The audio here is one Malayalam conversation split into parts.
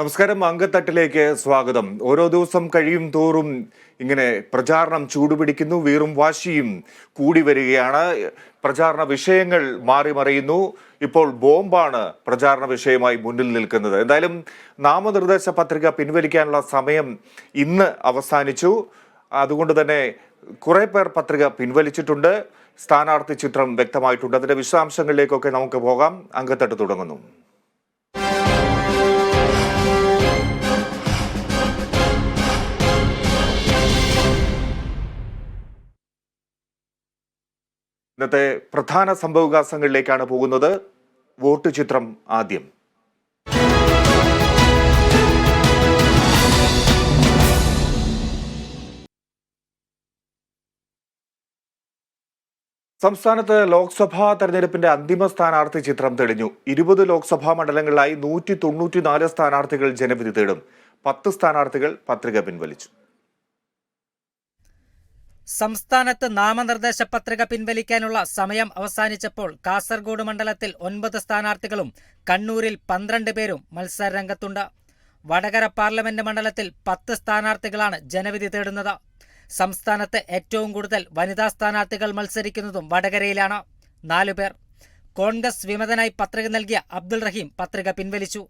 നമസ്കാരം. അങ്കത്തട്ടിലേക്ക് സ്വാഗതം. ഓരോ ദിവസം കഴിയും തോറും ഇങ്ങനെ പ്രചാരണം ചൂടുപിടിക്കുന്നു, വീറും വാശിയും കൂടി വരികയാണ്. പ്രചാരണ വിഷയങ്ങൾ മാറി മറിയുന്നു. ഇപ്പോൾ ബോംബാണ് പ്രചാരണ വിഷയമായി മുന്നിൽ നിൽക്കുന്നത്. എന്തായാലും നാമനിർദ്ദേശ പത്രിക പിൻവലിക്കാനുള്ള സമയം ഇന്ന് അവസാനിച്ചു. അതുകൊണ്ട് തന്നെ കുറെ പേർ പത്രിക പിൻവലിച്ചിട്ടുണ്ട്. സ്ഥാനാർത്ഥി ചിത്രം വ്യക്തമായിട്ടുണ്ട്. അതിന്റെ വിശദാംശങ്ങളിലേക്കൊക്കെ നമുക്ക് പോകാം. അങ്കത്തട്ട് തുടങ്ങുന്നു. ഇന്നത്തെ പ്രധാന സംഭവവികാസങ്ങളിലേക്കാണ് പോകുന്നത്. വോട്ട് ചിത്രം ആദ്യം. സംസ്ഥാനത്ത് ലോക്സഭാ തെരഞ്ഞെടുപ്പിന്റെ അന്തിമ സ്ഥാനാർത്ഥി ചിത്രം തെളിഞ്ഞു. 20 ലോക്സഭാ മണ്ഡലങ്ങളിലായി 194 സ്ഥാനാർത്ഥികൾ ജനവിധി തേടും. 10 സ്ഥാനാർത്ഥികൾ പത്രിക പിൻവലിച്ചു. സംസ്ഥാനത്ത് നാമനിർദ്ദേശ പത്രിക പിൻവലിക്കാനുള്ള സമയം അവസാനിച്ചപ്പോൾ കാസർഗോഡ് മണ്ഡലത്തിൽ 9 സ്ഥാനാർത്ഥികളും കണ്ണൂരിൽ 12 പേരും മത്സരരംഗത്തുണ്ട്. വടകര പാർലമെന്റ് മണ്ഡലത്തിൽ 10 സ്ഥാനാർത്ഥികളാണ് ജനവിധി തേടുന്നത്. സംസ്ഥാനത്ത് ഏറ്റവും കൂടുതൽ വനിതാ സ്ഥാനാർത്ഥികൾ മത്സരിക്കുന്നതും വടകരയിലാണ്, 4 പേർ. കോൺഗ്രസ് വിമതനായി പത്രിക നൽകിയ അബ്ദുൾ റഹീം പത്രിക പിൻവലിച്ചു.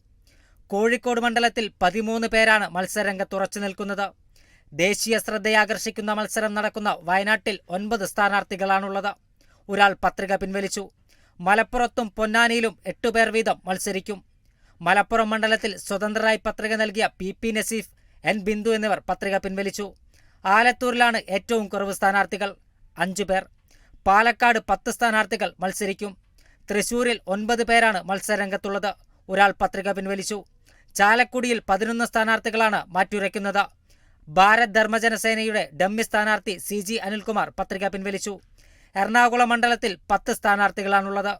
കോഴിക്കോട് മണ്ഡലത്തിൽ 13 പേരാണ് മത്സരരംഗത്തുറച്ചു നിൽക്കുന്നത്. ദേശീയ ശ്രദ്ധയാകർഷിക്കുന്ന മത്സരം നടക്കുന്ന വയനാട്ടിൽ 9 സ്ഥാനാർത്ഥികളാണുള്ളത്. ഒരാൾ പത്രിക പിൻവലിച്ചു. മലപ്പുറത്തും പൊന്നാനിയിലും 8 പേർ വീതം മത്സരിക്കും. മലപ്പുറം മണ്ഡലത്തിൽ സ്വതന്ത്രരായി പത്രിക നൽകിയ PP നസീഫ്, N ബിന്ദു എന്നിവർ പത്രിക പിൻവലിച്ചു. ആലത്തൂരിലാണ് ഏറ്റവും കുറവ് സ്ഥാനാർത്ഥികൾ, 5 പേർ. പാലക്കാട് 10 സ്ഥാനാർത്ഥികൾ മത്സരിക്കും. തൃശൂരിൽ 9 പേരാണ് മത്സരരംഗത്തുള്ളത്. ഒരാൾ പത്രിക പിൻവലിച്ചു. ചാലക്കുടിയിൽ 11 സ്ഥാനാർത്ഥികളാണ് മാറ്റുരയ്ക്കുന്നത്. ഭാരത് ധർമ്മജനസേനയുടെ ഡമ്മി സ്ഥാനാർത്ഥി CG അനിൽകുമാർ പത്രിക പിൻവലിച്ചു. എറണാകുളം മണ്ഡലത്തിൽ 10 സ്ഥാനാർത്ഥികളാണുള്ളത്.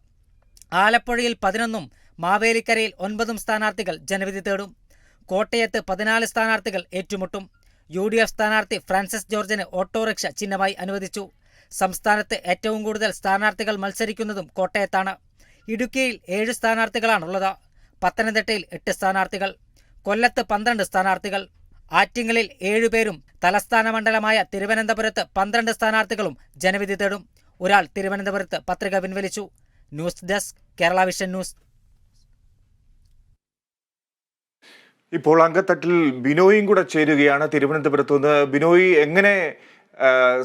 ആലപ്പുഴയിൽ 11ഉം മാവേലിക്കരയിൽ 9 സ്ഥാനാർത്ഥികൾ ജനവിധി തേടും. കോട്ടയത്ത് 14 സ്ഥാനാർത്ഥികൾ ഏറ്റുമുട്ടും. UDF സ്ഥാനാർത്ഥി ഫ്രാൻസിസ് ജോർജിന് ഓട്ടോറിക്ഷ ചിഹ്നമായി അനുവദിച്ചു. സംസ്ഥാനത്ത് ഏറ്റവും കൂടുതൽ സ്ഥാനാർത്ഥികൾ മത്സരിക്കുന്നതും കോട്ടയത്താണ്. ഇടുക്കിയിൽ 7 സ്ഥാനാർത്ഥികളാണുള്ളത്. പത്തനംതിട്ടയിൽ 8 സ്ഥാനാർത്ഥികൾ. കൊല്ലത്ത് 12 സ്ഥാനാർത്ഥികൾ. ആറ്റിങ്ങലിൽ 7 പേരും തലസ്ഥാന മണ്ഡലമായ തിരുവനന്തപുരത്ത് 12 സ്ഥാനാർത്ഥികളും ജനവിധി തേടും. ഒരാൾ തിരുവനന്തപുരത്ത് പത്രിക പിൻവലിച്ചു. News desk, Kerala vision news. ഇപ്പോൾ അങ്കത്തട്ടിൽ ബിനോയും കൂടെ ചേരുകയാണ് തിരുവനന്തപുരത്ത് നിന്ന്. ബിനോയ്, എങ്ങനെ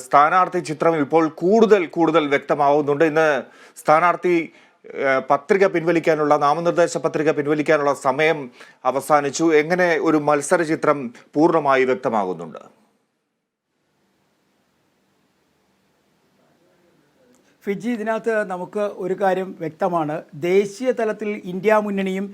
സ്ഥാനാർത്ഥി ചിത്രം ഇപ്പോൾ കൂടുതൽ വ്യക്തമാവുന്നുണ്ട്? ഇന്ന് സ്ഥാനാർത്ഥി പത്രിക പിൻവലിക്കാനുള്ള, നാമനിർദ്ദേശ പത്രിക പിൻവലിക്കാനുള്ള സമയം അവസാനിച്ചു. എങ്ങനെ ഒരു മത്സര ചിത്രം പൂർണ്ണമായി വ്യക്തമാകുന്നുണ്ട്? ഫിജി, ഇതിനകത്ത് നമുക്ക് ഒരു കാര്യം വ്യക്തമാണ്. ദേശീയ തലത്തിൽ ഇന്ത്യ മുന്നണിയും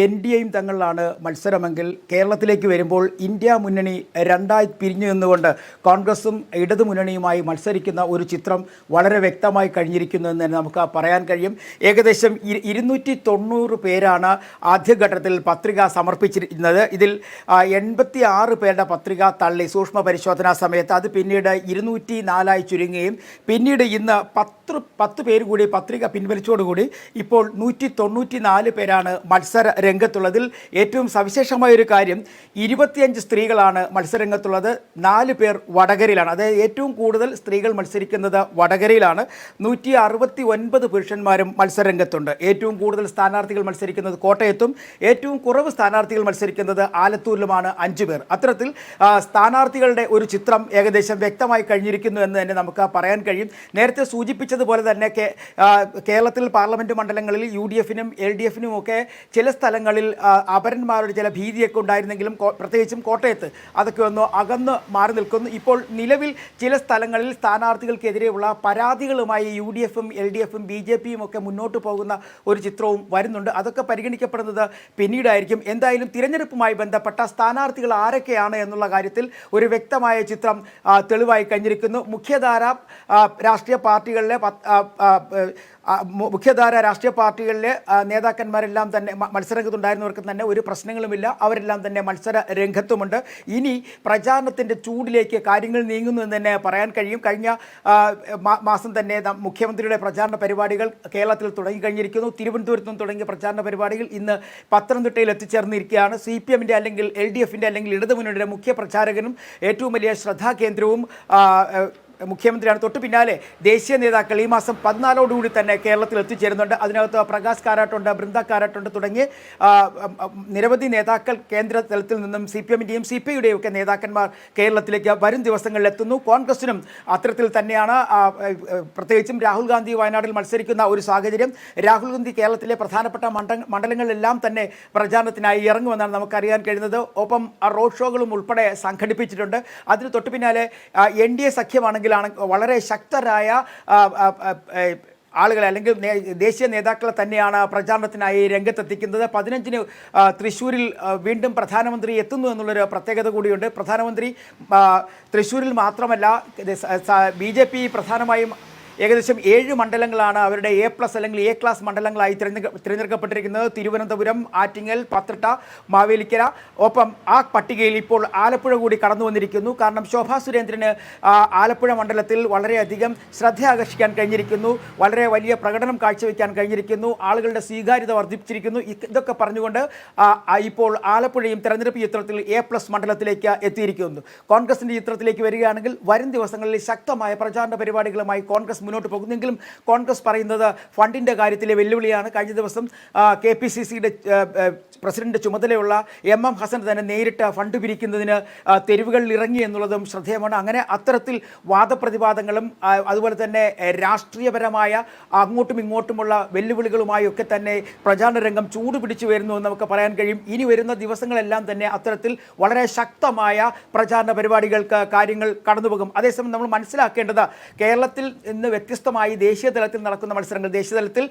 NDAയും തങ്ങളിലാണ് മത്സരമെങ്കിൽ കേരളത്തിലേക്ക് വരുമ്പോൾ ഇന്ത്യ മുന്നണി രണ്ടായി പിരിഞ്ഞു നിന്നുകൊണ്ട് കോൺഗ്രസും ഇടതു മുന്നണിയുമായി മത്സരിക്കുന്ന ഒരു ചിത്രം വളരെ വ്യക്തമായി കഴിഞ്ഞിരിക്കുന്നു എന്ന് തന്നെ നമുക്ക് പറയാൻ കഴിയും. ഏകദേശം 290 പേരാണ് ആദ്യഘട്ടത്തിൽ പത്രിക സമർപ്പിച്ചിരുന്നത്. ഇതിൽ 86 പേരുടെ പത്രിക തള്ളി സൂക്ഷ്മ പരിശോധനാ സമയത്ത്. അത് പിന്നീട് 204 ചുരുങ്ങുകയും പിന്നീട് ഇന്ന് 10 പേര് കൂടി പത്രിക പിൻവലിച്ചോടുകൂടി ഇപ്പോൾ 194 പേരാണ് മത്സര രംഗത്തുള്ളതിൽ. ഏറ്റവും സവിശേഷമായൊരു കാര്യം, 25 സ്ത്രീകളാണ് മത്സരരംഗത്തുള്ളത്. 4 പേർ വടകരയിലാണ്. അതായത് ഏറ്റവും കൂടുതൽ സ്ത്രീകൾ മത്സരിക്കുന്നത് വടകരയിലാണ്. 169 പുരുഷന്മാരും മത്സരരംഗത്തുണ്ട്. ഏറ്റവും കൂടുതൽ സ്ഥാനാർത്ഥികൾ മത്സരിക്കുന്നത് കോട്ടയത്തും ഏറ്റവും കുറവ് സ്ഥാനാർത്ഥികൾ മത്സരിക്കുന്നത് ആലത്തൂരിലുമാണ്, 5 പേർ. അത്തരത്തിൽ സ്ഥാനാർത്ഥികളുടെ ഒരു ചിത്രം ഏകദേശം വ്യക്തമായി കഴിഞ്ഞിരിക്കുന്നു എന്ന് തന്നെ നമുക്ക് പറയാൻ കഴിയും. നേരത്തെ സൂചിപ്പിച്ചതുപോലെ തന്നെ കേരളത്തിൽ പാർലമെൻറ്റ് മണ്ഡലങ്ങളിൽ UDFനും LDFനും ഒക്കെ ചില സ്ഥലങ്ങളിൽ അപരന്മാരുടെ ചില ഭീതിയൊക്കെ ഉണ്ടായിരുന്നെങ്കിലും പ്രത്യേകിച്ചും കോട്ടയത്ത് അതൊക്കെ ഒന്ന് അകന്ന് മാറി നിൽക്കുന്നു. ഇപ്പോൾ നിലവിൽ ചില സ്ഥലങ്ങളിൽ സ്ഥാനാർത്ഥികൾക്കെതിരെയുള്ള പരാതികളുമായി UDFും LDFും BJPയും ഒക്കെ മുന്നോട്ട് പോകുന്ന ഒരു ചിത്രവും വരുന്നുണ്ട്. അതൊക്കെ പരിഗണിക്കപ്പെടുന്നത് പിന്നീടായിരിക്കും. എന്തായാലും തിരഞ്ഞെടുപ്പുമായി ബന്ധപ്പെട്ട സ്ഥാനാർത്ഥികൾ ആരൊക്കെയാണ് എന്നുള്ള കാര്യത്തിൽ ഒരു വ്യക്തമായ ചിത്രം തെളിവായി കഴിഞ്ഞിരിക്കുന്നു. മുഖ്യധാര രാഷ്ട്രീയ പാർട്ടികളിലെ മുഖ്യധാര രാഷ്ട്രീയ പാർട്ടികളിലെ നേതാക്കന്മാരെല്ലാം തന്നെ മത്സരരംഗത്തുണ്ടായിരുന്നവർക്ക് തന്നെ ഒരു പ്രശ്നങ്ങളുമില്ല. അവരെല്ലാം തന്നെ മത്സര രംഗത്തുമുണ്ട്. ഇനി പ്രചാരണത്തിൻ്റെ ചൂടിലേക്ക് കാര്യങ്ങൾ നീങ്ങുന്നു എന്ന് തന്നെ പറയാൻ കഴിയും. കഴിഞ്ഞ മാസം തന്നെ മുഖ്യമന്ത്രിയുടെ പ്രചാരണ പരിപാടികൾ കേരളത്തിൽ തുടങ്ങിക്കഴിഞ്ഞിരിക്കുന്നു. തിരുവനന്തപുരത്ത് നിന്ന് തുടങ്ങിയ പ്രചാരണ പരിപാടികൾ ഇന്ന് പത്തനംതിട്ടയിൽ എത്തിച്ചേർന്നിരിക്കുകയാണ്. CPM-ൻ്റെ അല്ലെങ്കിൽ LDF-ൻ്റെ അല്ലെങ്കിൽ ഇടതുമുന്നണിയുടെ മുഖ്യ പ്രചാരകനും ഏറ്റവും വലിയ ശ്രദ്ധാകേന്ദ്രവും മുഖ്യമന്ത്രിയാണ്. തൊട്ടു പിന്നാലെ ദേശീയ നേതാക്കൾ ഈ മാസം 14 തന്നെ കേരളത്തിൽ എത്തിച്ചേരുന്നുണ്ട്. അതിനകത്ത് പ്രകാശ് കാരാട്ടുണ്ട്, ബൃന്ദ കാരാട്ടുണ്ട് തുടങ്ങി നിരവധി നേതാക്കൾ കേന്ദ്ര തലത്തിൽ നിന്നും CPM-ൻ്റെയും CPI-യുടെയും ഒക്കെ നേതാക്കന്മാർ കേരളത്തിലേക്ക് വരും ദിവസങ്ങളിൽ എത്തുന്നു. കോൺഗ്രസിനും അത്തരത്തിൽ തന്നെയാണ്. പ്രത്യേകിച്ചും രാഹുൽ ഗാന്ധി വയനാട്ടിൽ മത്സരിക്കുന്ന ഒരു സാഹചര്യം. രാഹുൽ ഗാന്ധി കേരളത്തിലെ പ്രധാനപ്പെട്ട മണ്ഡലങ്ങളിലെല്ലാം തന്നെ പ്രചാരണത്തിനായി ഇറങ്ങുമെന്നാണ് നമുക്കറിയാൻ കഴിയുന്നത്. ഒപ്പം റോഡ് ഷോകളും ഉൾപ്പെടെ സംഘടിപ്പിച്ചിട്ടുണ്ട്. അതിന് തൊട്ടു പിന്നാലെ NDA സഖ്യമാണെങ്കിൽ വളരെ ശക്തരായ ആളുകളെ അല്ലെങ്കിൽ ദേശീയ നേതാക്കളെ തന്നെയാണ് പ്രചാരണത്തിനായി രംഗത്തെത്തിക്കുന്നത്. 15-ന് തൃശ്ശൂരിൽ വീണ്ടും പ്രധാനമന്ത്രി എത്തുന്നു എന്നുള്ളൊരു പ്രത്യേകത കൂടിയുണ്ട്. പ്രധാനമന്ത്രി തൃശ്ശൂരിൽ മാത്രമല്ല BJP പ്രധാനമായും ഏകദേശം 7 മണ്ഡലങ്ങളാണ് അവരുടെ A+ അല്ലെങ്കിൽ A ക്ലാസ് മണ്ഡലങ്ങളായി തിരഞ്ഞെടുക്കപ്പെട്ടിരിക്കുന്നത്. തിരുവനന്തപുരം, ആറ്റിങ്ങൽ, പത്തനംതിട്ട, മാവേലിക്കര. ഒപ്പം ആ പട്ടികയിൽ ഇപ്പോൾ ആലപ്പുഴ കൂടി കടന്നു വന്നിരിക്കുന്നു. കാരണം ശോഭാ സുരേന്ദ്രന് ആലപ്പുഴ മണ്ഡലത്തിൽ വളരെയധികം ശ്രദ്ധ ആകർഷിക്കാൻ കഴിഞ്ഞിരിക്കുന്നു, വളരെ വലിയ പ്രകടനം കാഴ്ചവെക്കാൻ കഴിഞ്ഞിരിക്കുന്നു, ആളുകളുടെ സ്വീകാര്യത വർദ്ധിപ്പിച്ചിരിക്കുന്നു. ഇതൊക്കെ പറഞ്ഞുകൊണ്ട് ഇപ്പോൾ ആലപ്പുഴയും തെരഞ്ഞെടുപ്പ് ചിത്രത്തിൽ A+ മണ്ഡലത്തിലേക്ക് എത്തിയിരിക്കുന്നു. കോൺഗ്രസിൻ്റെ ചിത്രത്തിലേക്ക് വരികയാണെങ്കിൽ വരും ദിവസങ്ങളിൽ ശക്തമായ പ്രചാരണ പരിപാടികളുമായി കോൺഗ്രസ് മുന്നോട്ട് പോകുന്നെങ്കിലും കോൺഗ്രസ് പറയുന്നത് ഫണ്ടിൻ്റെ കാര്യത്തിലെ വെല്ലുവിളിയാണ്. കഴിഞ്ഞ ദിവസം KPCC-യുടെ പ്രസിഡന്റ് ചുമതലയുള്ള MM ഹസൻ തന്നെ നേരിട്ട് ഫണ്ട് പിരിക്കുന്നതിന് തെരുവുകളിൽ ഇറങ്ങി എന്നുള്ളതും ശ്രദ്ധേയമാണ്. അങ്ങനെ അത്തരത്തിൽ വാദപ്രതിവാദങ്ങളും അതുപോലെ തന്നെ രാഷ്ട്രീയപരമായ അങ്ങോട്ടും ഇങ്ങോട്ടുമുള്ള വെല്ലുവിളികളുമായൊക്കെ തന്നെ പ്രചാരണ രംഗം ചൂടുപിടിച്ചു വരുന്നു എന്ന് നമുക്ക് പറയാൻ കഴിയും. ഇനി വരുന്ന ദിവസങ്ങളെല്ലാം തന്നെ അത്തരത്തിൽ വളരെ ശക്തമായ പ്രചാരണ പരിപാടികൾക്ക് കാര്യങ്ങൾ കടന്നുപോകും. അതേസമയം നമ്മൾ മനസ്സിലാക്കേണ്ടത് കേരളത്തിൽ ഇന്ന് വ്യത്യസ്തമായി ദേശീയ തലത്തിൽ നടക്കുന്ന മത്സരങ്ങൾ, ദേശീയ തലത്തിൽ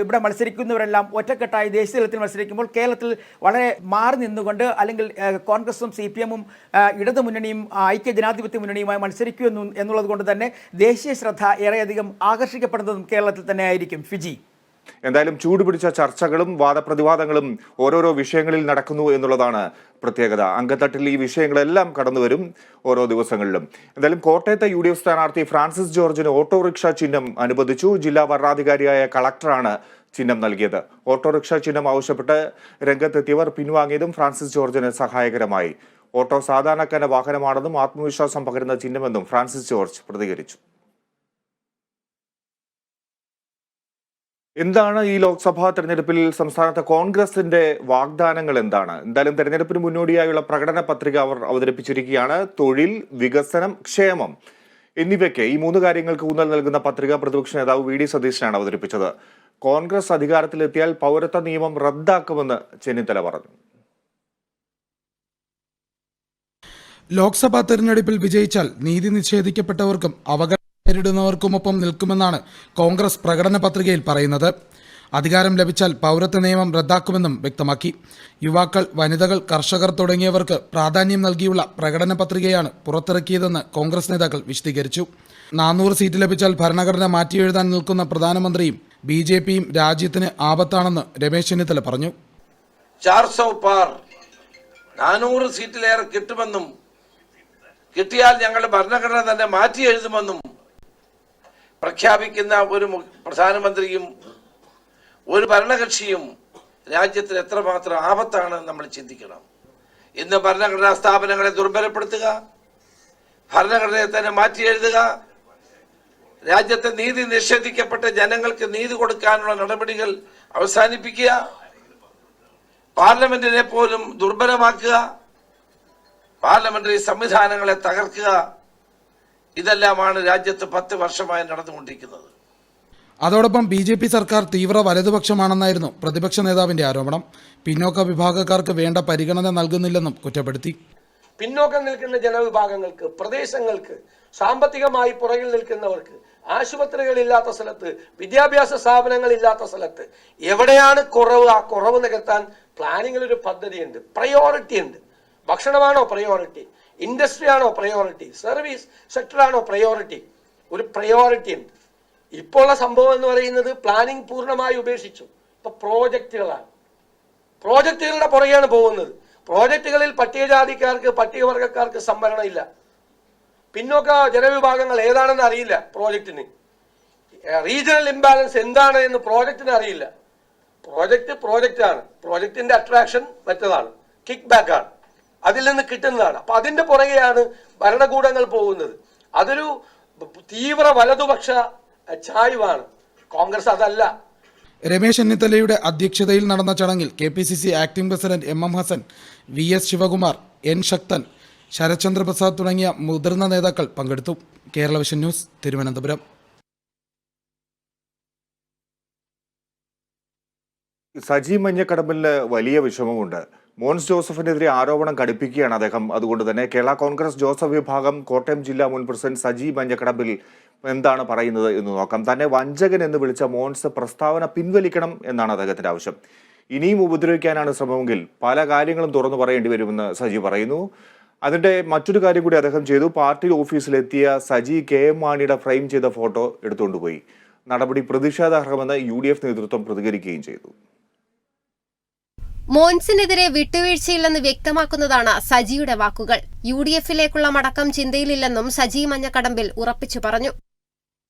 ഇവിടെ മത്സരിക്കുന്നവരെല്ലാം ഒറ്റക്കെട്ടായി ദേശീയ തലത്തിൽ മത്സരിക്കുമ്പോൾ കേരളത്തിൽ വളരെ മാറി നിന്നുകൊണ്ട് അല്ലെങ്കിൽ കോൺഗ്രസും CPM-ഉം ഇടതുമുന്നണിയും ഐക്യ ജനാധിപത്യ മുന്നണിയുമായി മത്സരിക്കൂ എന്നുള്ളത് കൊണ്ട് തന്നെ ദേശീയ ശ്രദ്ധ ഏറെയധികം ആകർഷിക്കപ്പെടുന്നതും കേരളത്തിൽ തന്നെ ആയിരിക്കും. ഫിജി, എന്തായാലും ചൂടുപിടിച്ച ചർച്ചകളും വാദപ്രതിവാദങ്ങളും ഓരോരോ വിഷയങ്ങളിൽ നടക്കുന്നു എന്നുള്ളതാണ് പ്രത്യേകത. അങ്കത്തട്ടിൽ ഈ വിഷയങ്ങളെല്ലാം കടന്നുവരും ഓരോ ദിവസങ്ങളിലും. എന്തായാലും കോട്ടയത്തെ UDF സ്ഥാനാർത്ഥി ഫ്രാൻസിസ് ജോർജിന് ഓട്ടോറിക്ഷ ചിഹ്നം അനുവദിച്ചു. ജില്ലാ വരണാധികാരിയായ കളക്ടറാണ് ചിഹ്നം നൽകിയത്. ഓട്ടോറിക്ഷ ചിഹ്നം ആവശ്യപ്പെട്ട് രംഗത്തെത്തിയവർ പിൻവാങ്ങിയതും ഫ്രാൻസിസ് ജോർജിന് സഹായകരമായി. ഓട്ടോ സാധാരണക്കാരന്റെ വാഹനമാണെന്നും ആത്മവിശ്വാസം പകരുന്ന ചിഹ്നമെന്നും ഫ്രാൻസിസ് ജോർജ് പ്രതികരിച്ചു. എന്താണ് ഈ ലോക്സഭാ തെരഞ്ഞെടുപ്പിൽ സംസ്ഥാനത്തെ കോൺഗ്രസിന്റെ വാഗ്ദാനങ്ങൾ എന്താണ്? എന്തായാലും തെരഞ്ഞെടുപ്പിന് മുന്നോടിയായുള്ള പ്രകടന പത്രിക അവർ അവതരിപ്പിച്ചിരിക്കുകയാണ്. തൊഴിൽ, വികസനം, ക്ഷേമം എന്നിവയ്ക്ക് ഈ 3 കാര്യങ്ങൾക്ക് ഊന്നൽ നൽകുന്ന പത്രിക പ്രതിപക്ഷ നേതാവ് VD സതീശനാണ് അവതരിപ്പിച്ചത്. കോൺഗ്രസ് അധികാരത്തിലെത്തിയാൽ പൗരത്വ നിയമം റദ്ദാക്കുമെന്ന് ചെന്നിത്തല പറഞ്ഞു. ലോക്സഭാ തെരഞ്ഞെടുപ്പിൽ വിജയിച്ചാൽ നീതി നിഷേധിക്കപ്പെട്ടവർക്കും അവഗണന നേരിടുന്നവർക്കുമൊപ്പം നിൽക്കുമെന്നാണ് കോൺഗ്രസ് പ്രകടന പത്രികയിൽ പറയുന്നത്. അധികാരം ലഭിച്ചാൽ പൗരത്വ നിയമം റദ്ദാക്കുമെന്നും വ്യക്തമാക്കി. യുവാക്കൾ, വനിതകൾ, കർഷകർ തുടങ്ങിയവർക്ക് പ്രാധാന്യം നൽകിയുള്ള പ്രകടന പത്രികയാണ് പുറത്തിറക്കിയതെന്ന് കോൺഗ്രസ് നേതാക്കൾ വിശദീകരിച്ചു. 400 സീറ്റ് ലഭിച്ചാൽ ഭരണഘടന മാറ്റിയെഴുതാൻ നിൽക്കുന്ന പ്രധാനമന്ത്രിയും BJP-യും രാജ്യത്തിന് ആപത്താണെന്ന് രമേശ് ചെന്നിത്തല പറഞ്ഞു. 400 പാർ 400 സീറ്റിലേറെ കിട്ടുമെന്നും കിട്ടിയാൽ ഞങ്ങൾ ഭരണഘടന തന്നെ മാറ്റി എഴുതുമെന്നും പ്രഖ്യാപിക്കുന്ന ഒരു പ്രധാനമന്ത്രിയും ഒരു ഭരണകക്ഷിയും രാജ്യത്തിന് എത്രമാത്രം ആപത്താണ് നമ്മൾ ചിന്തിക്കണം. ഇന്ന് ഭരണഘടനാ സ്ഥാപനങ്ങളെ ദുർബലപ്പെടുത്തുക, ഭരണഘടനയെ തന്നെ മാറ്റി എഴുതുക, രാജ്യത്തെ നീതി നിഷേധിക്കപ്പെട്ട ജനങ്ങൾക്ക് നീതി കൊടുക്കാനുള്ള നടപടികൾ അവസാനിപ്പിക്കുക, പാർലമെന്റിനെ പോലും ദുർബലമാക്കുക, പാർലമെന്ററി സംവിധാനങ്ങളെ തകർക്കുക, ഇതെല്ലാമാണ് രാജ്യത്ത് 10 വർഷമായി നടന്നുകൊണ്ടിരിക്കുന്നത്. അതോടൊപ്പം BJP സർക്കാർ തീവ്ര വലതുപക്ഷമാണെന്നായിരുന്നു പ്രതിപക്ഷ നേതാവിന്റെ ആരോപണം. പിന്നോക്ക വിഭാഗക്കാർക്ക് വേണ്ട പരിഗണന നൽകുന്നില്ലെന്നും കുറ്റപ്പെടുത്തി. പിന്നോക്കം നിൽക്കുന്ന ജനവിഭാഗങ്ങൾക്ക്, പ്രദേശങ്ങൾക്ക്, സാമ്പത്തികമായി പുറകിൽ നിൽക്കുന്നവർക്ക്, ആശുപത്രികളില്ലാത്ത സ്ഥലത്ത്, വിദ്യാഭ്യാസ സ്ഥാപനങ്ങളില്ലാത്ത സ്ഥലത്ത് എവിടെയാണ് കുറവ്, ആ കുറവ് നികത്താൻ പ്ലാനിങ്ങിൽ ഒരു പദ്ധതിയുണ്ട്, പ്രയോറിറ്റി ഉണ്ട്. ഭക്ഷണമാണോ പ്രയോറിറ്റി, ഇൻഡസ്ട്രി ആണോ പ്രയോറിറ്റി, സർവീസ് സെക്ടറാണോ പ്രയോറിറ്റി, ഒരു പ്രയോറിറ്റി ഉണ്ട്. ഇപ്പോൾ ഉള്ള സംഭവം എന്ന് പറയുന്നത് പ്ലാനിംഗ് പൂർണ്ണമായി ഉപേക്ഷിച്ചു. ഇപ്പൊ പ്രോജക്റ്റുകളാണ്, പ്രോജക്റ്റുകളുടെ പുറകെയാണ് പോകുന്നത്. പ്രോജക്റ്റുകളിൽ പട്ടികജാതിക്കാർക്ക് പട്ടികവർഗക്കാർക്ക് സംവരണം ഇല്ല. പിന്നോക്ക ജനവിഭാഗങ്ങൾ ഏതാണെന്ന് അറിയില്ല. പ്രോജക്റ്റിന് റീജിയണൽ ഇംബാലൻസ് എന്താണ് എന്ന് പ്രോജക്റ്റിന് അറിയില്ല. പ്രോജക്റ്റ് ആണ്. പ്രോജക്റ്റിന്റെ അട്രാക്ഷൻ മറ്റതാണ്, കിക്ക് ബാക്ക് ആണ്, അതിൽ നിന്ന് കിട്ടുന്നതാണ്. അപ്പൊ അതിന്റെ പുറകെയാണ് ഭരണകൂടങ്ങൾ പോകുന്നത്. അതൊരു തീവ്ര വലതുപക്ഷ ചായ്വാണ്. കോൺഗ്രസ് അതല്ല. രമേശ് ചെന്നിത്തലയുടെ അധ്യക്ഷതയിൽ നടന്ന ചടങ്ങിൽ KPCC acting president MM Hassan, VS Sivakumar, N Sakthan, Sarathchandra Prasad തുടങ്ങിയ മുതിർന്ന നേതാക്കൾ പങ്കെടുത്തു. Kerala vision news, Thiruvananthapuram. സജി മഞ്ഞക്കടമ്പിലിന് വലിയ വിഷമമുണ്ട്. മോൻസ് ജോസഫിനെതിരെ ആരോപണം കടുപ്പിക്കുകയാണ് അദ്ദേഹം. അതുകൊണ്ട് തന്നെ കേരള കോൺഗ്രസ് ജോസഫ് വിഭാഗം കോട്ടയം ജില്ലാ മുൻ പ്രസിഡന്റ് സജി മഞ്ഞക്കടമ്പിൽ എന്താണ് പറയുന്നത് എന്ന് നോക്കാം. തന്നെ വഞ്ചകൻ എന്ന് വിളിച്ച മോൻസ് പ്രസ്താവന പിൻവലിക്കണം എന്നാണ് അദ്ദേഹത്തിന്റെ ആവശ്യം. ഇനിയും ഉപദ്രവിക്കാനാണ് ശ്രമമെങ്കിൽ പല കാര്യങ്ങളും തുറന്നു പറയേണ്ടി വരുമെന്ന് സജി പറയുന്നു. അതിന്റെ മറ്റൊരു കാര്യം കൂടി അദ്ദേഹം ചെയ്തു. പാർട്ടി ഓഫീസിലെത്തിയ സജി KM മാണിയുടെ ഫ്രെയിം ചെയ്ത ഫോട്ടോ എടുത്തുകൊണ്ടുപോയി. നടപടി പ്രതിഷേധാർഹമെന്ന് UDF നേതൃത്വം പ്രതികരിക്കുകയും ചെയ്തു. മോൻസിനെതിരെ വിട്ടുവീഴ്ചയില്ലെന്ന് വ്യക്തമാക്കുന്നതാണ് സജിയുടെ വാക്കുകൾ. UDF-ലേക്കുള്ള മടക്കം ചിന്തയിലില്ലെന്നും സജി മഞ്ഞക്കടമ്പിൽ ഉറപ്പിച്ചു പറഞ്ഞു.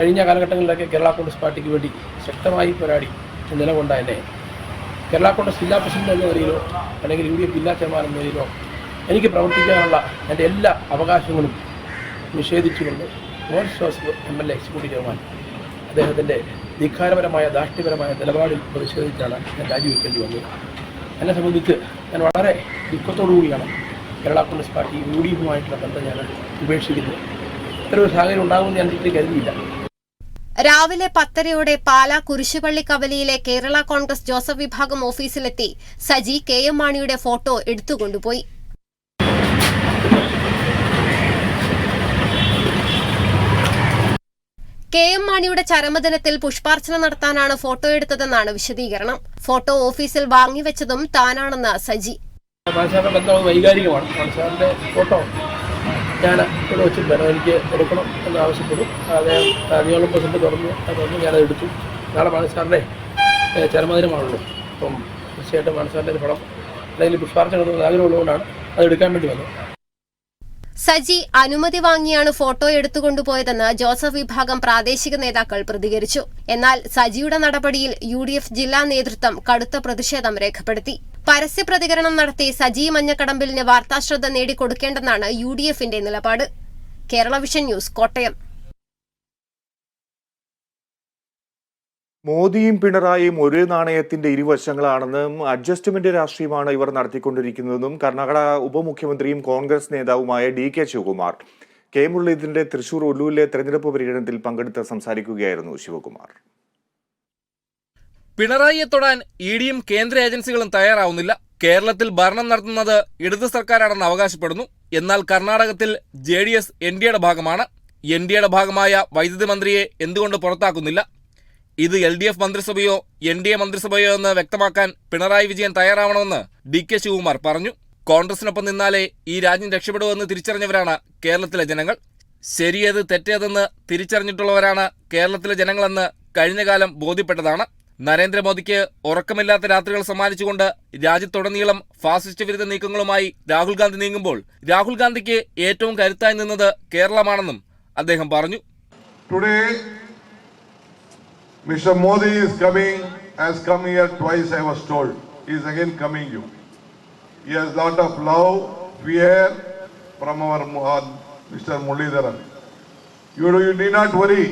കഴിഞ്ഞ കാലഘട്ടങ്ങളിലൊക്കെ കേരള കോൺഗ്രസ് പാർട്ടിക്ക് വേണ്ടി ശക്തമായി പോരാടി നിലകൊണ്ട എന്നെ കേരള കോൺഗ്രസ് ജില്ലാ പ്രസിഡന്റ് എന്ന നിലയിലോ അല്ലെങ്കിൽ UDF ജില്ലാ ചെയർമാൻ എന്ന നിലയിലോ എനിക്ക് പ്രവർത്തിക്കാനുള്ള എൻ്റെ എല്ലാ അവകാശങ്ങളും നിഷേധിച്ചുകൊണ്ട് Mons Joseph MLA executive chairman അദ്ദേഹത്തിൻ്റെ ധിക്കാരപരമായ ധാർഷ്ട്യപരമായ നിലപാടിൽ പ്രതിഷേധിച്ചാണ് ഞാൻ രാജിവെക്കേണ്ടി വന്നത്. എന്നെ സംബന്ധിച്ച് ഞാൻ വളരെ ദുഃഖത്തോടുകൂടിയാണ് കേരള കോൺഗ്രസ് പാർട്ടി UDF-ഉമായിട്ടുള്ള ബന്ധം ഞാൻ ഉപേക്ഷിക്കുന്നത്. ഇത്തരൊരു സാഹചര്യം ഉണ്ടാകുമെന്ന് ഞാൻ ഒരിക്കലും കരുതിയില്ല. രാവിലെ 10:30 പാലാ കുരിശുപള്ളി കവലയിലെ കേരള കോൺഗ്രസ് ജോസഫ് വിഭാഗം ഓഫീസിലെത്തി സജി KM മാണിയുടെ ഫോട്ടോ എടുത്തുകൊണ്ടുപോയി. KM മാണിയുടെ ചരമദിനത്തിൽ പുഷ്പാർച്ചന നടത്താനാണ് ഫോട്ടോ എടുത്തതെന്നാണ് വിശദീകരണം. ഫോട്ടോ ഓഫീസിൽ വാങ്ങിവെച്ചതും താനാണെന്ന് സജി. മാനസാറിന്റെ ബന്ധം വൈകാരികമാണ്. മാനസാറിന്റെ ഫോട്ടോ ഞാൻ ഇവിടെ വെച്ചിട്ടുണ്ട്, എനിക്ക് എടുക്കണം എന്ന് ആവശ്യപ്പെടും. അദ്ദേഹം നിയോളം പ്രസിഡന്റ് തുറന്നു ഞാനത് എടുത്തു. നാളെ മാനസാറിന്റെ ചരമദിനമാണല്ലോ. അപ്പം തീർച്ചയായിട്ടും മാനസാറിന്റെ പടം അല്ലെങ്കിൽ പുഷ്പാർച്ചന നടത്തുന്ന ആഗ്രഹമുള്ളതുകൊണ്ടാണ് അത് എടുക്കാൻ വേണ്ടി വന്നത്. സജി അനുമതി വാങ്ങിയാണ് ഫോട്ടോ എടുത്തുകൊണ്ടുപോയതെന്ന് ജോസഫ് വിഭാഗം പ്രാദേശിക നേതാക്കൾ പ്രതികരിച്ചു. എന്നാൽ സജിയുടെ നടപടിയിൽ UDF ജില്ലാ നേതൃത്വം കടുത്ത പ്രതിഷേധം രേഖപ്പെടുത്തി. പരസ്യ പ്രതികരണം നടത്തി സജി മഞ്ഞക്കടമ്പിലിന് വാർത്താശ്രദ്ധ നേടിക്കൊടുക്കേണ്ടെന്നാണ് UDF-ന്റെ നിലപാട്. Kerala vision news, Kottayam. മോദിയും പിണറായിയും ഒരേ നാണയത്തിന്റെ ഇരുവശങ്ങളാണെന്നും അഡ്ജസ്റ്റ്മെന്റ് രാഷ്ട്രീയമാണ് ഇവർ നടത്തിക്കൊണ്ടിരിക്കുന്നതെന്നും കർണാടക ഉപമുഖ്യമന്ത്രിയും കോൺഗ്രസ് നേതാവുമായ DK ശിവകുമാർ മുരളീധരന്റെ തൃശൂർ ഒല്ലൂരിലെ തെരഞ്ഞെടുപ്പ് പര്യടനത്തിൽ പങ്കെടുത്ത് സംസാരിക്കുകയായിരുന്നു ശിവകുമാർ. പിണറായിയെ തൊടാൻ EDയും കേന്ദ്ര ഏജൻസികളും തയ്യാറാവുന്നില്ല. കേരളത്തിൽ ഭരണം നടത്തുന്നത് ഇടത് സർക്കാരാണെന്ന് അവകാശപ്പെടുന്നു. എന്നാൽ കർണാടകത്തിൽ JDS NDയുടെ ഭാഗമാണ്. NDയുടെ ഭാഗമായ വൈദ്യുതി മന്ത്രിയെ എന്തുകൊണ്ട് പുറത്താക്കുന്നില്ല? ഇത് LDF മന്ത്രിസഭയോ NDA മന്ത്രിസഭയോ എന്ന് വ്യക്തമാക്കാൻ പിണറായി വിജയൻ തയ്യാറാവണമെന്ന് DK ശിവകുമാർ പറഞ്ഞു. കോൺഗ്രസിനൊപ്പം നിന്നാലേ ഈ രാജ്യം രക്ഷപ്പെടുമെന്ന് തിരിച്ചറിഞ്ഞവരാണ് കേരളത്തിലെ ജനങ്ങൾ. ശരിയേത് തെറ്റേതെന്ന് തിരിച്ചറിഞ്ഞിട്ടുള്ളവരാണ് കേരളത്തിലെ ജനങ്ങളെന്ന് കഴിഞ്ഞ കാലം ബോധ്യപ്പെട്ടതാണ്. നരേന്ദ്രമോദിക്ക് ഉറക്കമില്ലാത്ത രാത്രികൾ സമ്മാനിച്ചുകൊണ്ട് രാജ്യത്തുടനീളം ഫാസിസ്റ്റ് വിരുദ്ധ നീക്കങ്ങളുമായി രാഹുൽ ഗാന്ധി നീങ്ങുമ്പോൾ രാഹുൽ ഗാന്ധിക്ക് ഏറ്റവും കരുത്തായി നിന്നത് കേരളമാണെന്നും അദ്ദേഹം പറഞ്ഞു. Mr. Modi has come here twice, I was told. He is again coming you. He has lot of love, fear from our Mr. Muralidharan. You need not worry.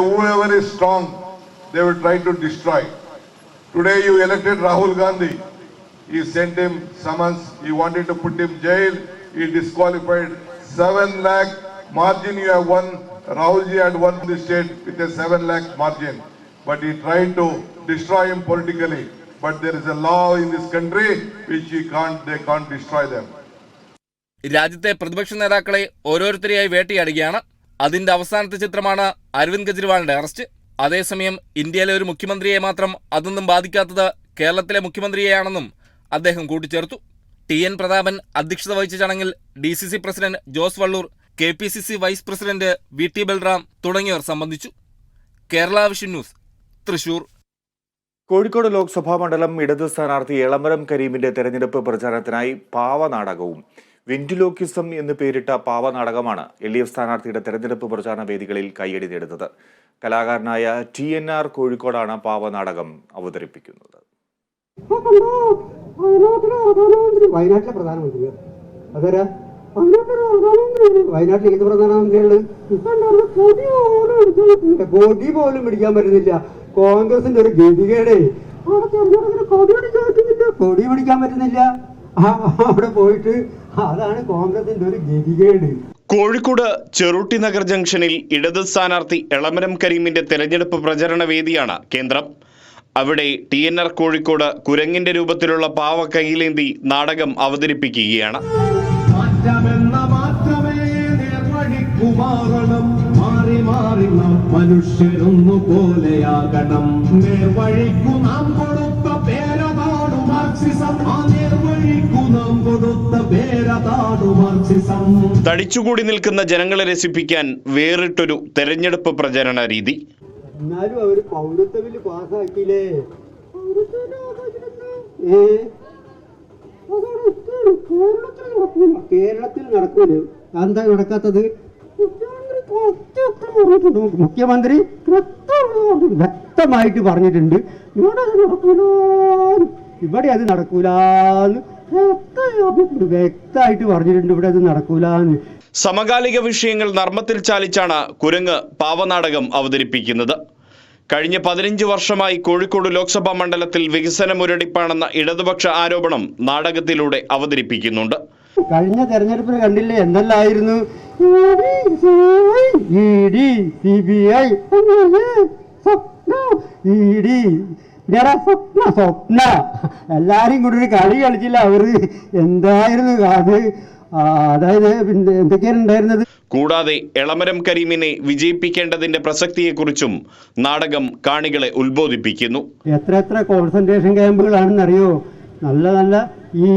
Whoever is strong, they will try to destroy. Today you elected Rahul Gandhi. He sent him summons. He wanted to put him jail. He disqualified. 7 lakh margin you have won. Rahulji had won the state with a 7 lakh margin, but he tried to destroy him politically. But there is a law in this country which they can't destroy them. രാജ്യത്തെ പ്രതിപക്ഷ നേതാക്കളെ ഓരോരുത്തരെയായി വേട്ടയാടുകയാണ്. അതിന്റെ അവസാനത്തെ ചിത്രമാണ് അരവിന്ദ് കെജ്രിവാളിന്റെ അറസ്റ്റ്. അതേസമയം ഇന്ത്യയിലെ ഒരു മുഖ്യമന്ത്രിയെ മാത്രം അതൊന്നും ബാധിക്കാത്തത് കേരളത്തിലെ മുഖ്യമന്ത്രിയെയാണെന്നും അദ്ദേഹം കൂട്ടിച്ചേർത്തു. TN പ്രതാപൻ അധ്യക്ഷത വഹിച്ച ചടങ്ങിൽ DCC president Jose Vallur, KPCC vice president VT Balram തുടങ്ങിയവർ സംബന്ധിച്ചു. Kerala vision news, Thrissur. കോഴിക്കോട് ലോക്സഭാ മണ്ഡലം ഇടത് സ്ഥാനാർത്ഥി എളമരം കരീമിന്റെ തെരഞ്ഞെടുപ്പ് പ്രചാരണത്തിനായി പാവനാടകവും വെന്റിലോക്കിസം എന്ന് പേരിട്ട പാവനാടകമാണ് LDF സ്ഥാനാർത്ഥിയുടെ തെരഞ്ഞെടുപ്പ് പ്രചാരണ വേദികളിൽ കയ്യടി നേടുന്നത്. കലാകാരനായ TNR കോഴിക്കോടാണ് പാവനാടകം അവതരിപ്പിക്കുന്നത്. വയനാട്ടിലെ പ്രധാനമന്ത്രി അതാരാ? വയനാട്ടിൽ ഏത് പ്രധാനമന്ത്രിയാണ്? കൊടി പോലും പിടിക്കാൻ പറ്റുന്നില്ല. കോൺഗ്രസിന്റെ ഒരു ഗതികേടേ. കൊടി പിടിക്കാൻ പറ്റുന്നില്ല അവിടെ പോയിട്ട്. അതാണ് കോൺഗ്രസിന്റെ ഒരു ഗതികേട്. കോഴിക്കോട് ചെറുട്ടി നഗർ ജംഗ്ഷനിൽ ഇടത് സ്ഥാനാർത്ഥി എളമരം കരീമിന്റെ തെരഞ്ഞെടുപ്പ് പ്രചരണ വേദിയാണ് കേന്ദ്രം. അവിടെ TNR കോഴിക്കോട് കുരങ്ങിന്റെ രൂപത്തിലുള്ള പാവ കൈയിലേന്തി നാടകം അവതരിപ്പിക്കുകയാണ്. മനുഷ്യരൊന്നു പോലെയാകണം. നേർവഴിക്കു നാം കൊടുത്ത പേരതാണു മാർക്സിസം. ആ നേർവഴിക്കു നാം കൊടുത്ത പേരതാണു മാർക്സിസം. തടിച്ചുകൂടി നിൽക്കുന്ന ജനങ്ങളെ രസിപ്പിക്കാൻ വേറിട്ടൊരു തെരഞ്ഞെടുപ്പ് പ്രചരണ രീതി. എന്നാലും അവര് പൗരത്വ ബില്ല് പാസ്സാക്കിയില്ലേ? കേരളത്തിൽ നടക്കൂല. എന്താ നടക്കാത്തത്? മുഖ്യമന്ത്രി വ്യക്തമായിട്ട് പറഞ്ഞിട്ടുണ്ട്, ഇവിടെ അത് നടക്കൂലെന്ന് വ്യക്തമായിട്ട് പറഞ്ഞിട്ടുണ്ട്. ഇവിടെ അത് നടക്കൂലെന്ന്. സമകാലിക വിഷയങ്ങൾ നർമ്മത്തിൽ ചാലിച്ചാണ് കുരങ്ങ് പാവനാടകം അവതരിപ്പിക്കുന്നത്. കഴിഞ്ഞ 15 വർഷമായി കോഴിക്കോട് ലോക്സഭാ മണ്ഡലത്തിൽ വികസന മുരടിപ്പാണെന്ന ഇടതുപക്ഷ ആരോപണം നാടകത്തിലൂടെ അവതരിപ്പിക്കുന്നുണ്ട്. കഴിഞ്ഞ തെരഞ്ഞെടുപ്പിന് കണ്ടില്ലേ എന്തെല്ലായിരുന്നു? ED, CBI, സ്വപ്ന എല്ലാരും കൂടി ഒരു കളി കളിച്ചില്ല അവര്. എന്തായിരുന്നു അത്? അതായത് എന്തൊക്കെയാണ് ഉണ്ടായിരുന്നത്? കൂടാതെ എളമരം കരീമിനെ വിജയിപ്പിക്കേണ്ടതിന്റെ പ്രസക്തിയെക്കുറിച്ചും നാടകം കാണികളെ ഉത്ബോധിപ്പിക്കുന്നു. എത്ര കോൺസെൻട്രേഷൻ ക്യാമ്പുകളാണെന്നറിയോ? നല്ല നല്ല ഈ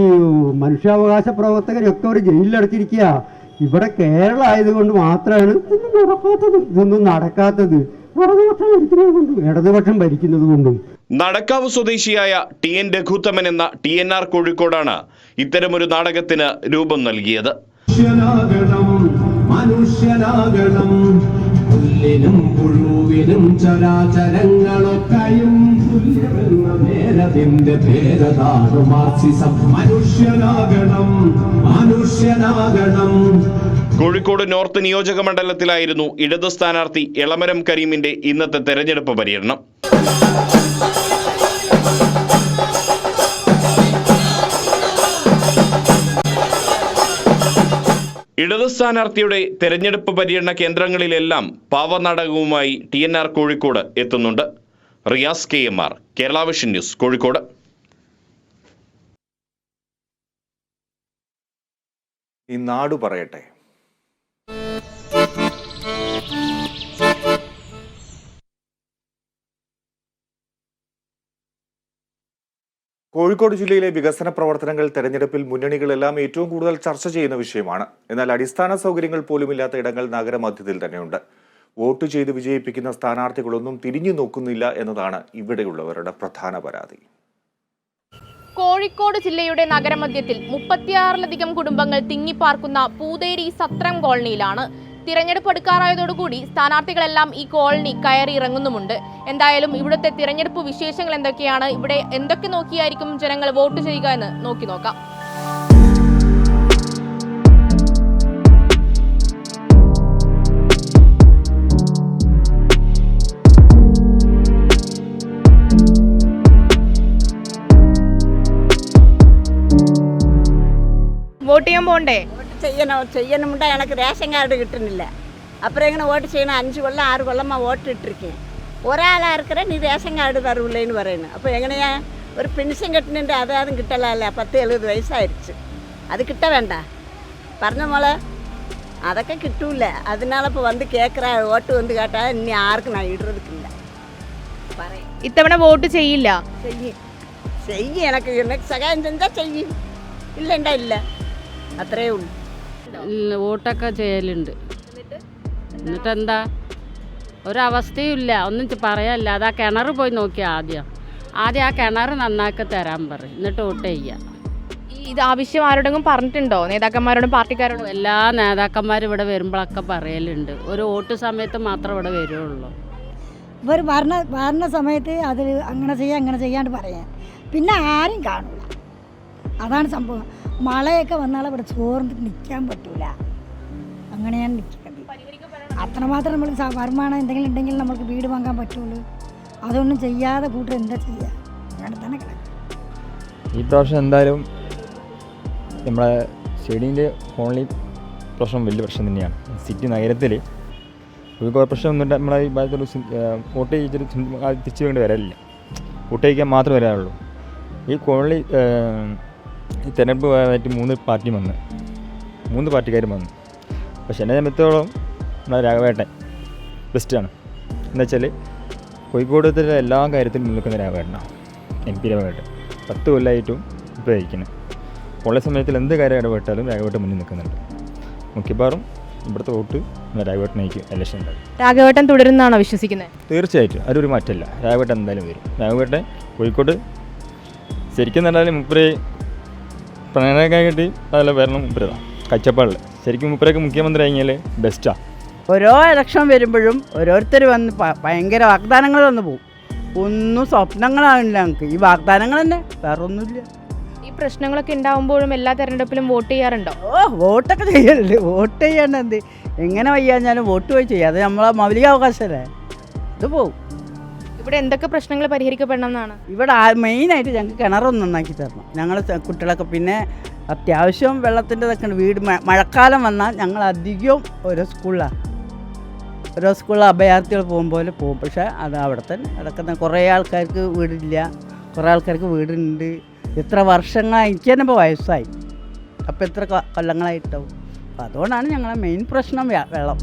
മനുഷ്യാവകാശ പ്രവർത്തകരൊക്കെ ഒരു ജയിലിലടച്ചിരിക്കുക. ഇവിടെ കേരളം ആയതുകൊണ്ട് മാത്രമാണ് ഇതൊന്നും നടക്കാത്തത്. ഇടതുപക്ഷം ഭരിക്കുന്നത് കൊണ്ടും. നടക്കാവ് സ്വദേശിയായ TN രഘുത്തമൻ എന്ന TNR കോഴിക്കോടാണ് ഇത്തരമൊരു നാടകത്തിന് രൂപം നൽകിയത്. മനുഷ്യനാകണം പുല്ലിനും പുഴുവിനും ചരാചരങ്ങളൊക്കെയും തുല്യമെന്ന നേരതിന്റെ പേരതാണ് മാർക്സിസം. മനുഷ്യനാകണം. കോഴിക്കോട് നോർത്ത് നിയോജക മണ്ഡലത്തിലായിരുന്നു ഇടതു സ്ഥാനാർത്ഥി എളമരം കരീമിന്റെ ഇന്നത്തെ തെരഞ്ഞെടുപ്പ് പര്യടനം. ഇടത് സ്ഥാനാർത്ഥിയുടെ തെരഞ്ഞെടുപ്പ് പര്യടന കേന്ദ്രങ്ങളിലെല്ലാം പാവനാടകവുമായി TNR കോഴിക്കോട് എത്തുന്നുണ്ട്. Riyas KMR, Kerala vision news, Kozhikode. ഈ നാട് പറയട്ടെ. കോഴിക്കോട് ജില്ലയിലെ വികസന പ്രവർത്തനങ്ങൾ തെരഞ്ഞെടുപ്പിൽ മുന്നണികളെല്ലാം ഏറ്റവും കൂടുതൽ ചർച്ച ചെയ്യുന്ന വിഷയമാണ്. എന്നാൽ അടിസ്ഥാന സൗകര്യങ്ങൾ പോലുമില്ലാത്ത ഇടങ്ങൾ നഗരമധ്യത്തിൽ തന്നെയുണ്ട്. വോട്ട് ചെയ്ത് വിജയിപ്പിക്കുന്ന സ്ഥാനാർത്ഥികളൊന്നും തിരിഞ്ഞു നോക്കുന്നില്ല എന്നതാണ് ഇവിടെയുള്ളവരുടെ പ്രധാന പരാതി. കോഴിക്കോട് ജില്ലയുടെ നഗരമധ്യത്തിൽ 36ലധികം കുടുംബങ്ങൾ തിങ്ങിപ്പാർക്കുന്ന പൂതേരി സത്രം കോളനിയിലാണ്. തിരഞ്ഞെടുപ്പ് അടുക്കാറായതോടുകൂടി സ്ഥാനാർത്ഥികളെല്ലാം ഈ കോളനി കയറി ഇറങ്ങുന്നുമുണ്ട്. എന്തായാലും ഇവിടുത്തെ തിരഞ്ഞെടുപ്പ് വിശേഷങ്ങൾ എന്തൊക്കെയാണ്, ഇവിടെ എന്തൊക്കെ നോക്കിയായിരിക്കും ജനങ്ങൾ വോട്ട് ചെയ്യുക എന്ന് നോക്കാം. വോട്ട് ചെയ്യാൻ പോണ്ടേ? ചെയ്യണമെണ്ടാ எனக்கு ரேஷன் கார்டு கிட்டுனில்ல. அப்புறம் எங்கே ஓட்டு செய்யணும்? 5 கொல்லம் 6 கொல்லமாக ஓட்டு இட்டுருக்கேன். ஒரு ஆளாக இருக்கிற நீ ரேஷன் கார்டு தருவில்லைன்னு പറയணும். അപ്പോൾ എങ്ങനെയാ ഒരു പെൻഷൻ കിട്ടുന്നുണ്ട്? അതും കിട്ടലല്ല. 10-70 വയസ്സായിരിച്ചു. അത് കിട്ട വേണ്ട പറഞ്ഞ മോളെ. അതൊക്കെ കിട്ടൂല. அதனால ഇപ്പോൾ வந்து കേൾക്കുற ஓட்டு வந்து കേട്ടാൽ ഇനി ആർക്കും ഞാൻ ഇടുறதுക്കില്ല. പറയും ഇത്തവണ വോട്ട് ചെയ്യില്ല. ചെയ്യും. എനിക്ക് സഹായം ചെയ്താൽ ചെയ്യും. ഇല്ലണ്ടാ ഇല്ല. അത്രയേ ഉള്ളൂ. വോട്ടൊക്കെ ചെയ്യലുണ്ട്. എന്നിട്ട് എന്താ ഒരവസ്ഥയും ഇല്ല, ഒന്നും പറയാനില്ല. അത് ആ കിണർ പോയി നോക്കിയാൽ ആദ്യം ആ കിണർ നന്നാക്കി തരാൻ പറയും, എന്നിട്ട് വോട്ട് ചെയ്യുക. ഇത് ആവശ്യം ആരോടെങ്കിലും പറഞ്ഞിട്ടുണ്ടോ, നേതാക്കന്മാരോടും പാർട്ടിക്കാരോടും? എല്ലാ നേതാക്കന്മാരും ഇവിടെ വരുമ്പോഴൊക്കെ പറയലുണ്ട്, ഒരു വോട്ട് സമയത്ത് മാത്രം ഇവിടെ വരുള്ളൂ. ഇവർ ഭരണ സമയത്ത് അത് അങ്ങനെ ചെയ്യാണ്ട് പറയാൻ, പിന്നെ ആരും കാണില്ല. അതാണ് സംഭവം. മഴയൊക്കെ വന്നാൽ ഇവിടെ ചോർന്ന് നിൽക്കാൻ പറ്റൂല, അങ്ങനെയാണ് നിൽക്കുന്നത്. അത്രമാത്രം നമ്മൾ വരുമാനം എന്തെങ്കിലും ഉണ്ടെങ്കിൽ നമുക്ക് വീട് വാങ്ങാൻ പറ്റുള്ളൂ. അതൊന്നും ചെയ്യാതെ കൂട്ടർ എന്താ ചെയ്യുക? അങ്ങനെ തന്നെ കിടക്കും. ഈ പ്രാവശ്യം എന്തായാലും നമ്മളെ സ്റ്റേഡിയത്തിൻ്റെ ഓൺലി പ്രശ്നം വലിയ പ്രശ്നം തന്നെയാണ്. സിറ്റി നഗരത്തിൽ ഒരു കോർപ്പറേഷൻ ഒന്നും നമ്മളെ ഈ ഭാഗത്തുള്ള വോട്ട് ചെയ്തിട്ട് തിരിച്ചു വേണ്ടി വരാനില്ല, വോട്ട് ചെയ്യിക്കാൻ മാത്രമേ വരാറുള്ളൂ. ഈ കോളനി ഈ തെരഞ്ഞെടുപ്പ് ആയിട്ട് 3 പാർട്ടിക്കാരും വന്നു. പക്ഷെ എന്നെ സംബന്ധിച്ചോളം നമ്മളെ രാഘവേട്ടൻ ബെസ്റ്റാണ്. എന്താ വെച്ചാൽ കോഴിക്കോടത്തിലെ എല്ലാ കാര്യത്തിലും നിൽക്കുന്ന രാഘവേട്ടനാണ്, MP രാഘവേട്ടൻ. 10 കൊല്ലമായിട്ടും ഇപ്പോൾ ഇരിക്കുന്നത്. ഉള്ള സമയത്തിൽ എന്ത് കാര്യം ഇടപെട്ടാലും രാഘവേട്ടൻ മുന്നിൽ നിൽക്കുന്നുണ്ട്. മുഖ്യപാറും ഇവിടുത്തെ വോട്ട് രാഘവേട്ടനായിരിക്കും ഇലക്ഷൻ ഉണ്ടാകും. രാഘവേട്ടൻ തുടരുന്നാണോ വിശ്വസിക്കുന്നത്? തീർച്ചയായിട്ടും അതൊരു മാറ്റമില്ല, രാഘവേട്ടൻ എന്തായാലും വരും. രാഘവേട്ടൻ കോഴിക്കോട് ശരിക്കും എന്തായാലും മുപ്പരെ പ്രണയനൊക്കെ കിട്ടി അതല്ല വരണം. മുപ്പരതാണ് കച്ചപ്പാടിൽ ശരിക്കും മുപ്പരൊക്കെ മുഖ്യമന്ത്രി കഴിഞ്ഞാൽ ബെസ്റ്റാണ്. ഓരോ ഇലക്ഷൻ വരുമ്പോഴും ഓരോരുത്തർ വന്ന് ഭയങ്കര വാഗ്ദാനങ്ങൾ വന്ന് പോകും. ഒന്നും സ്വപ്നങ്ങളാവില്ല ഞങ്ങൾക്ക്. ഈ വാഗ്ദാനങ്ങൾ തന്നെ, വേറെ ഒന്നുമില്ല. ഈ പ്രശ്നങ്ങളൊക്കെ ഉണ്ടാകുമ്പോഴും എല്ലാ തെരഞ്ഞെടുപ്പിലും വോട്ട് ചെയ്യാറുണ്ടോ? വോട്ടൊക്കെ ചെയ്യലുണ്ട്. വോട്ട് ചെയ്യേണ്ട എന്ത്, എങ്ങനെ വയ്യാഞ്ഞാലും വോട്ട് പോയി ചെയ്യുക, അത് നമ്മളെ മൗലിക അവകാശമല്ലേ. ഇത് പോവും. ഇവിടെ എന്തൊക്കെ പ്രശ്നങ്ങൾ പരിഹരിക്കപ്പെടണം എന്നാണ്? ഇവിടെ മെയിനായിട്ട് ഞങ്ങൾക്ക് കിണറൊന്നും നന്നാക്കി തരണം. ഞങ്ങൾ കുട്ടികളൊക്കെ പിന്നെ അത്യാവശ്യം വെള്ളത്തിൻ്റെതൊക്കെ ഉണ്ട്. വീട് മഴക്കാലം വന്നാൽ ഞങ്ങൾ അധികവും ഓരോ സ്കൂളിൽ അഭയാർത്ഥികൾ പോകുമ്പോൾ പോകും. പക്ഷേ അത് അവിടെ തന്നെ അതൊക്കെ കുറേ ആൾക്കാർക്ക് വീടില്ല, കുറേ ആൾക്കാർക്ക് വീടുണ്ട്. എത്ര വർഷങ്ങളായി, എനിക്ക് തന്നെ ഇപ്പോൾ വയസ്സായി, അപ്പോൾ എത്ര കൊല്ലങ്ങളായിട്ടാവും. അപ്പോൾ അതുകൊണ്ടാണ് ഞങ്ങളെ മെയിൻ പ്രശ്നം വെള്ളം.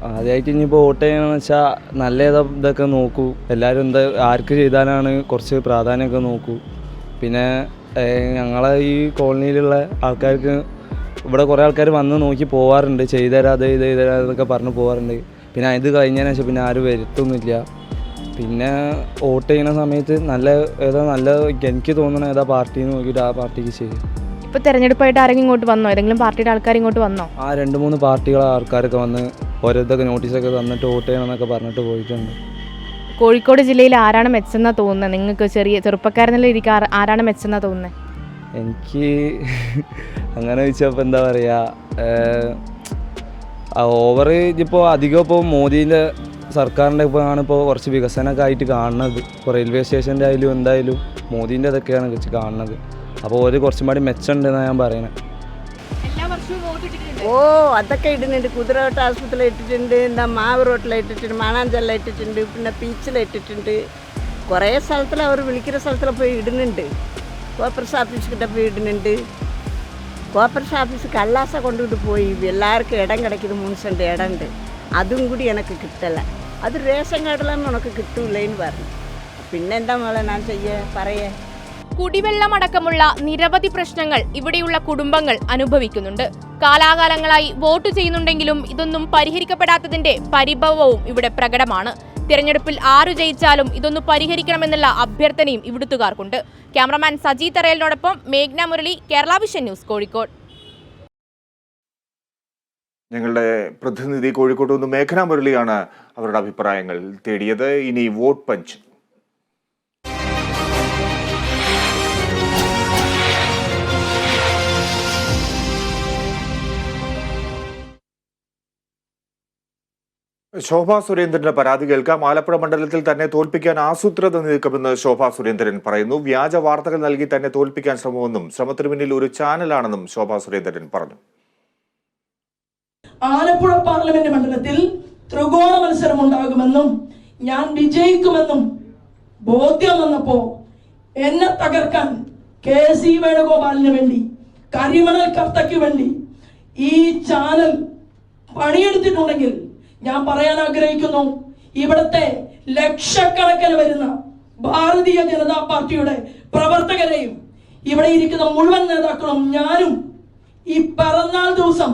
ആദ്യമായിട്ട് ഇനിയിപ്പോൾ വോട്ട് ചെയ്യണമെന്ന് വെച്ചാൽ നല്ല ഇതൊക്കെ നോക്കൂ. എല്ലാവരും ആർക്ക് ചെയ്താലാണ് കുറച്ച് പ്രാധാന്യമൊക്കെ നോക്കൂ. പിന്നെ ഞങ്ങളെ ഈ കോളനിയിലുള്ള ആൾക്കാർക്ക് ഇവിടെ കുറേ ആൾക്കാർ വന്ന് നോക്കി പോകാറുണ്ട്, ചെയ്തുതരാം അത് ചെയ്തുതരാം എന്നൊക്കെ പറഞ്ഞ് പോകാറുണ്ട്. പിന്നെ ഇത് കഴിഞ്ഞതിന് ശേഷം പിന്നെ ആരും വരുത്തൊന്നുമില്ല. പിന്നെ വോട്ട് ചെയ്യുന്ന സമയത്ത് നല്ല എനിക്ക് തോന്നണ ഏതാ പാർട്ടി നോക്കിയിട്ട് ആ പാർട്ടിക്ക് ചെയ്യും. ഇപ്പോൾ തെരഞ്ഞെടുപ്പായിട്ട് ആരെങ്കിലും ഇങ്ങോട്ട് വന്നോ? ഏതെങ്കിലും പാർട്ടിയുടെ ആൾക്കാർ ഇങ്ങോട്ട് വന്നോ? 2-3 പാർട്ടികളെ ആൾക്കാരൊക്കെ വന്ന് ഓരോരുത്തൊക്കെ നോട്ടീസൊക്കെ തന്നിട്ട് വോട്ട് ചെയ്യണമെന്നൊക്കെ പറഞ്ഞിട്ട് പോയിട്ടുണ്ട്. കോഴിക്കോട് ജില്ലയിൽ ആരാണ് മെച്ചെന്നാ തോന്നുന്നത്? നിങ്ങൾക്ക് ചെറുപ്പക്കാരെന്നുള്ള രീതിക്ക് ആരാണ് മെച്ചെന്നാ തോന്നുന്നത്? എനിക്ക് അങ്ങനെ ചോദിച്ചപ്പോൾ എന്താ പറയുക, ഓവർ ഇപ്പോൾ അധികം ഇപ്പോൾ മോദീൻ്റെ സർക്കാരിൻ്റെ ഇപ്പോൾ കുറച്ച് വികസനമൊക്കെ ആയിട്ട് കാണുന്നത്. ഇപ്പോൾ റെയിൽവേ സ്റ്റേഷൻ്റെ ആയാലും എന്തായാലും മോദീൻ്റെ ഇതൊക്കെയാണ് വെച്ച് കാണുന്നത്. അപ്പോൾ ഒരു കുറച്ചും കൂടി മെച്ചമുണ്ടെന്നാണ് ഞാൻ പറയുന്നത്. ഓ അതൊക്കെ ഇടുന്നുണ്ട്. കുതിരവട്ട ആശുപത്രിയിൽ ഇട്ടിട്ടുണ്ട്, എന്താ മാവ് റോട്ടിലിട്ടിട്ടുണ്ട്, മാണാഞ്ചെല്ലാം ഇട്ടിട്ടുണ്ട്, പിന്നെ ബീച്ചിലിട്ടിട്ടുണ്ട്. കുറേ സ്ഥലത്തിൽ അവർ വിളിക്കുന്ന സ്ഥലത്തിൽ പോയി ഇടുന്നുണ്ട്. കോർപ്പറേഷൻ ഓഫീസ് കിட்ட പോയി ഇടുന്നുണ്ട്. കോർപ്പറേഷൻ ഓഫീസ് കള്ളാസ കൊണ്ടുവിട്ട് പോയി. എല്ലാവർക്കും ഇടം കിടക്കിയത് 3 സെൻറ്റ് ഇടമുണ്ട്, അതും കൂടി എനിക്ക് കിട്ടല. അത് റേഷൻ കാർഡിലൊന്നും ഉനക്ക് കിട്ടൂല്ലേന്ന് പറഞ്ഞു. പിന്നെന്താ മോളെ ഞാൻ പറയേ. കുടിവെള്ളം അടക്കമുള്ള നിരവധി പ്രശ്നങ്ങൾ ഇവിടെയുള്ള കുടുംബങ്ങൾ അനുഭവിക്കുന്നുണ്ട്. കാലാകാലങ്ങളായി വോട്ട് ചെയ്യുന്നുണ്ടെങ്കിലും ഇതൊന്നും പരിഹരിക്കപ്പെടാത്തതിന്റെ പരിഭവവും ഇവിടെ പ്രകടമാണ്. തിരഞ്ഞെടുപ്പിൽ ആരു ജയിച്ചാലും ഇതൊന്ന് പരിഹരിക്കണമെന്നുള്ള അഭ്യർത്ഥനയും ഇവിടുത്തുകാർക്കുണ്ട്. ക്യാമറമാൻ സജി തറയലിനോടൊപ്പം മേഘ്ന മുരളി, കേരള വിഷൻ ന്യൂസ്, കോഴിക്കോട്. ഞങ്ങളുടെ പ്രതിനിധി കോഴിക്കോട്ട് നിന്ന് മേഘന മുരളിയാണ് അവരുടെ അഭിപ്രായങ്ങൾ തേടിയത്. ഇനി വോട്ട് പഞ്ച്. ശോഭാ സുരേന്ദ്രന്റെ പരാതി കേൾക്കാം. ആലപ്പുഴ മണ്ഡലത്തിൽ തന്നെ തോൽപ്പിക്കാൻ ആസൂത്രിത നീക്കമെന്ന് ശോഭാ സുരേന്ദ്രൻ പറയുന്നു. വ്യാജ വാർത്തകൾ നൽകി തന്നെ തോൽപ്പിക്കാൻ ശ്രമമെന്നും ശ്രമത്തിന് പിന്നിൽ ഒരു ചാനലാണെന്നും ശോഭാ സുരേന്ദ്രൻ പറഞ്ഞു. ആലപ്പുഴ പാർലമെന്റ് മണ്ഡലത്തിൽ ത്രികോണ മത്സരം ഉണ്ടാകുമെന്നും ഞാൻ വിജയിക്കുമെന്നും ബോധ്യം വന്നപ്പോ എന്നെ തകർക്കാൻ KC വേണുഗോപാലിന് വേണ്ടി, കരിമണൽ കർത്തയ്ക്ക് വേണ്ടി ഈ ചാനൽ പണിയെടുത്തിട്ടുണ്ടെങ്കിൽ ഞാൻ പറയാൻ ആഗ്രഹിക്കുന്നു, ഇവിടുത്തെ ലക്ഷക്കണക്കിന് വരുന്ന ഭാരതീയ ജനതാ പാർട്ടിയുടെ പ്രവർത്തകരെയും ഇവിടെ ഇരിക്കുന്ന മുഴുവൻ നേതാക്കളും ഞാനും ഈ പിറന്നാൾ ദിവസം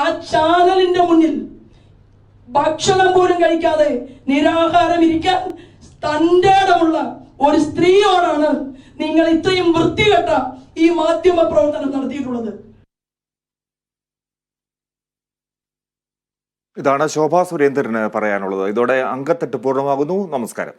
ആ ചാനലിന്റെ മുന്നിൽ ഭക്ഷണം പോലും കഴിക്കാതെ നിരാഹാരം ഇരിക്കാൻ തന്റെ ഇടമുള്ള ഒരു സ്ത്രീയോടാണ് നിങ്ങൾ ഇത്രയും വൃത്തികെട്ട ഈ മാധ്യമ പ്രവർത്തനം നടത്തിയിട്ടുള്ളത്. ഇതാണ് ശോഭാ സുരേന്ദ്രന് പറയാനുള്ളത്. ഇതോടെ അങ്കത്തട്ട് പൂർണ്ണമാകുന്നു. നമസ്കാരം.